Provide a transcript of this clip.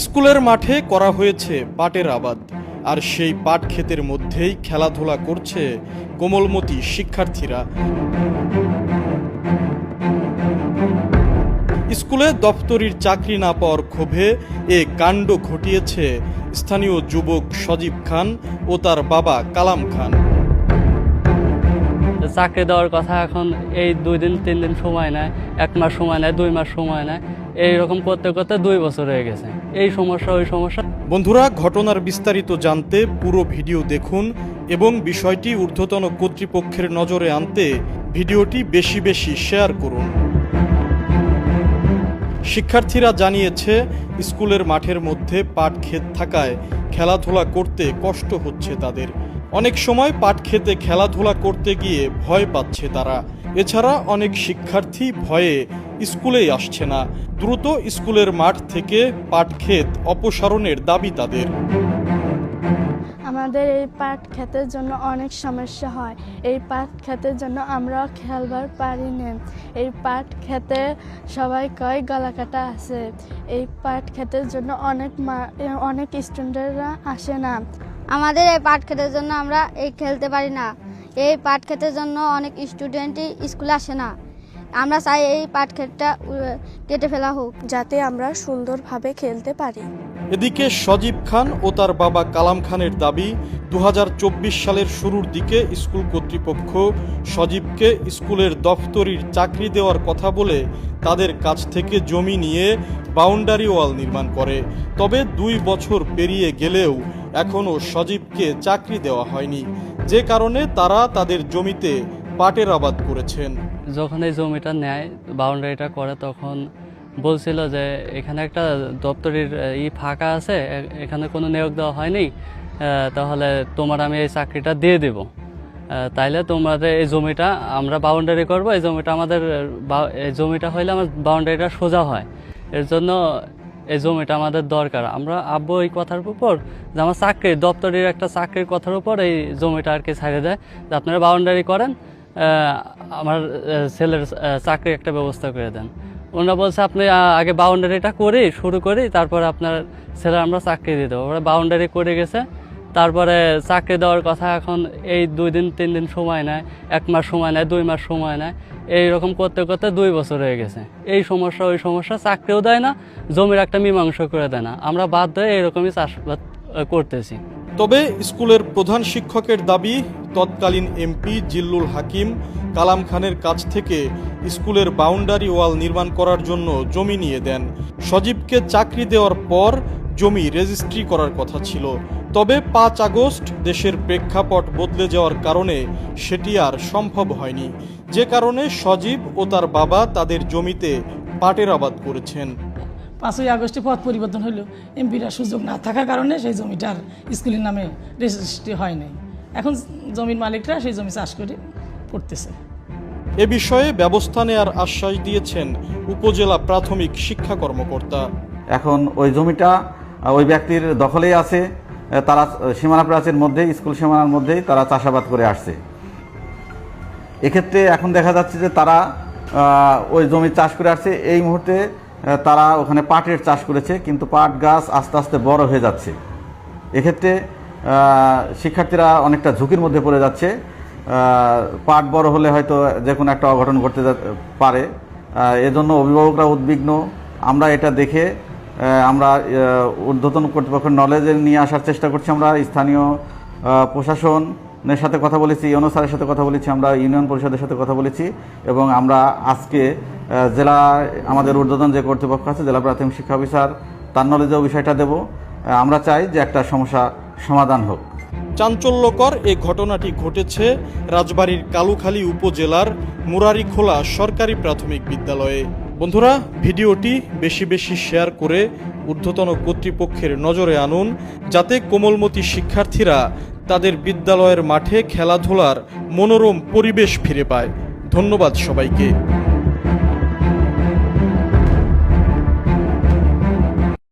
স্কুলের মাঠে করা হয়েছে পাটের আবাদ, আর সেই পাট ক্ষেতের মধ্যেই খেলাধুলা করছে কোমলমতি শিক্ষার্থীরা। স্কুলে দপ্তরির চাকরি না পাওয়ার ক্ষোভে এ কাণ্ড ঘটিয়েছে স্থানীয় যুবক সজীব খান ও তার বাবা কালাম খান। চাকরি দেওয়ার কথা এখন এই 2 দিন 3 দিন সময় নেয়, 1 মাস সময় নেয়, 2 মাস সময় নেয়, এইরকম করতে করতে 2 বছর হয়ে গেছে। এই সমস্যা ওই সমস্যা। বন্ধুরা, ঘটনার বিস্তারিত জানতে পুরো ভিডিও দেখুন এবং বিষয়টি ঊর্ধ্বতন কর্তৃপক্ষের নজরে আনতে ভিডিওটি বেশি বেশি শেয়ার করুন। শিক্ষার্থীরা জানিয়েছে, স্কুলের মাঠের মধ্যে পাট ক্ষেত থাকায় খেলাধুলা করতে কষ্ট হচ্ছে তাদের। অনেক সময় পাট ক্ষেতে খেলাধুলা করতে গিয়ে ভয় পাচ্ছে তারা। এছাড়া অনেক শিক্ষার্থী ভয়ে স্কুলেই আসছে না। দ্রুত স্কুলের মাঠ থেকে পাট ক্ষেত অপসারণের দাবি তাদের। আমাদের এই পাট ক্ষেতের জন্য অনেক সমস্যা হয়। এই পাট ক্ষেতের জন্য আমরা খেলবার পারি না। এই পাট ক্ষেতে সবাই কয় গলাকাটা আছে। এই পাট ক্ষেতের জন্য অনেক স্টুডেন্টরা আসে না। আমাদের এই পাট ক্ষেতের জন্য আমরা খেলতে পারি না। এই পাট ক্ষেতের জন্য অনেক স্টুডেন্টই স্কুলে আসে না। আমরা চাই এই পাট ক্ষেতটা কেটে ফেলা হোক, যাতে আমরা সুন্দরভাবে খেলতে পারি। এদিকে সজীব খান ও তার বাবা কালাম খানের দাবি, 2024 সালের শুরুর দিকে স্কুল কর্তৃপক্ষ সজীবকে স্কুলের দফতরির চাকরি দেওয়ার কথা বলে তাদের কাছ থেকে জমি নিয়ে বাউন্ডারি ওয়াল নির্মাণ করে। তবে 2 বছর পেরিয়ে গেলেও এখনও সজীবকে চাকরি দেওয়া হয়নি, যে কারণে তারা তাদের জমিতে পাটের আবাদ করেছেন। যখন এই জমিটা নেয়, বাউন্ডারিটা করে, তখন বলছিল যে এখানে একটা দপ্তরির ফাঁকা আছে, এখানে কোনো নিয়োগ দেওয়া হয়নি, তাহলে তোমার আমি এই চাকরিটা দিয়ে দেব। তাইলে তোমাদের এই জমিটা আমরা বাউন্ডারি করব। এই জমিটা আমাদের এই জমিটা হইলে আমার বাউন্ডারিটা সোজা হয়। এর জন্য এই জমিটা আমাদের দরকার। আমরা আব্বু এই কথার উপর যে আমার চাকরি দপ্তরের একটা চাকরির কথার উপর এই জমিটা আর কি ছাড়ে দেয় যে আপনারা বাউন্ডারি করেন, আমার ছেলের চাকরির একটা ব্যবস্থা করে দেন। ওনারা বলছে আপনি আগে বাউন্ডারিটা শুরু করি, তারপরে আপনার ছেলের আমরা চাকরি দিয়ে দেবো। ওরা বাউন্ডারি করে গেছে, তারপরে চাকরি দেওয়ার কথা এখন এই 2 দিন 3 দিন সময় নেয়, 1 মাস সময় নেয়, 2 মাস সময় নেয়, এইরকম করতে করতে 2 বছর হয়ে গেছে। এই সমস্যা ওই সমস্যা, চাকরিও দেয় না, জমির একটা মীমাংসা করে দেয় না। আমরা বাধ্য হয়ে এরকমই চাষাবাদ করতেছি। তবে স্কুলের প্রধান শিক্ষকের দাবি, তৎকালীন এমপি জিল্লুল হাকিম কালাম খানের কাছ থেকে স্কুলের বাউন্ডারি ওয়াল নির্মাণ করার জন্য জমি নিয়ে দেন। সজীবকে চাকরি দেওয়ার পর জমি রেজিস্ট্রি করার কথা ছিল। তবে 5 আগস্ট দেশের প্রেক্ষাপট বদলে যাওয়ার কারণে সেটি আর সম্ভব হয়নি, যে কারণে সজীব ও তার বাবা তাদের জমিতে পাটের আবাদ করেছেন। 5ই আগস্টে পথ পরিবর্তন হলো, এমপিরা সুযোগ না থাকার কারণে সেই জমিটার স্কুলের নামে রেজিস্ট্রি হয় নাই। এখন জমির মালিকরা সেই জমি চাষ করে করতেছে। এ বিষয়ে ব্যবস্থা নেওয়ার আশ্বাস দিয়েছেন উপজেলা প্রাথমিক শিক্ষা কর্মকর্তা। এখন ওই জমিটা ওই ব্যক্তির দখলেই আছে। তারা সীমানা প্রাচীর মধ্যেই, স্কুল সীমানার মধ্যেই তারা চাষাবাদ করে আসছে। এক্ষেত্রে এখন দেখা যাচ্ছে যে তারা ওই জমি চাষ করে আসছে। এই মুহূর্তে তারা ওখানে পাটের চাষ করেছে, কিন্তু পাট গাছ আস্তে আস্তে বড় হয়ে যাচ্ছে। এক্ষেত্রে শিক্ষার্থীরা অনেকটা ঝুঁকির মধ্যে পড়ে যাচ্ছে। পাট বড় হলে হয়তো যে কোনো একটা অঘটন ঘটতে পারে। এজন্য অভিভাবকরা উদ্বিগ্ন। আমরা এটা দেখে আমরা ঊর্ধ্বতন কর্তৃপক্ষের নলেজে নিয়ে আসার চেষ্টা করছি। আমরা স্থানীয় প্রশাসনের সাথে কথা বলেছি, ইউনো স্যারের সাথে কথা বলেছি, আমরা ইউনিয়ন পরিষদের সাথে কথা বলেছি, এবং আমরা আজকে জেলা আমাদের ঊর্ধ্বতন যে কর্তৃপক্ষ আছে, জেলা প্রাথমিক শিক্ষা অফিসার, তার নলেজেও বিষয়টা দেব। আমরা চাই যে একটা সমস্যা সমাধান হোক। চাঞ্চল্যকর এই ঘটনাটি ঘটেছে রাজবাড়ীর কালুখালী উপজেলার মুরারিখোলা সরকারি প্রাথমিক বিদ্যালয়ে। বন্ধুরা, ভিডিওটি বেশি বেশি শেয়ার করে ঊর্ধ্বতন কর্তৃপক্ষের নজরে আনুন, যাতে কোমলমতি শিক্ষার্থীরা তাদের বিদ্যালয়ের মাঠে খেলাধুলার মনোরম পরিবেশ ফিরে পায়। ধন্যবাদ সবাইকে।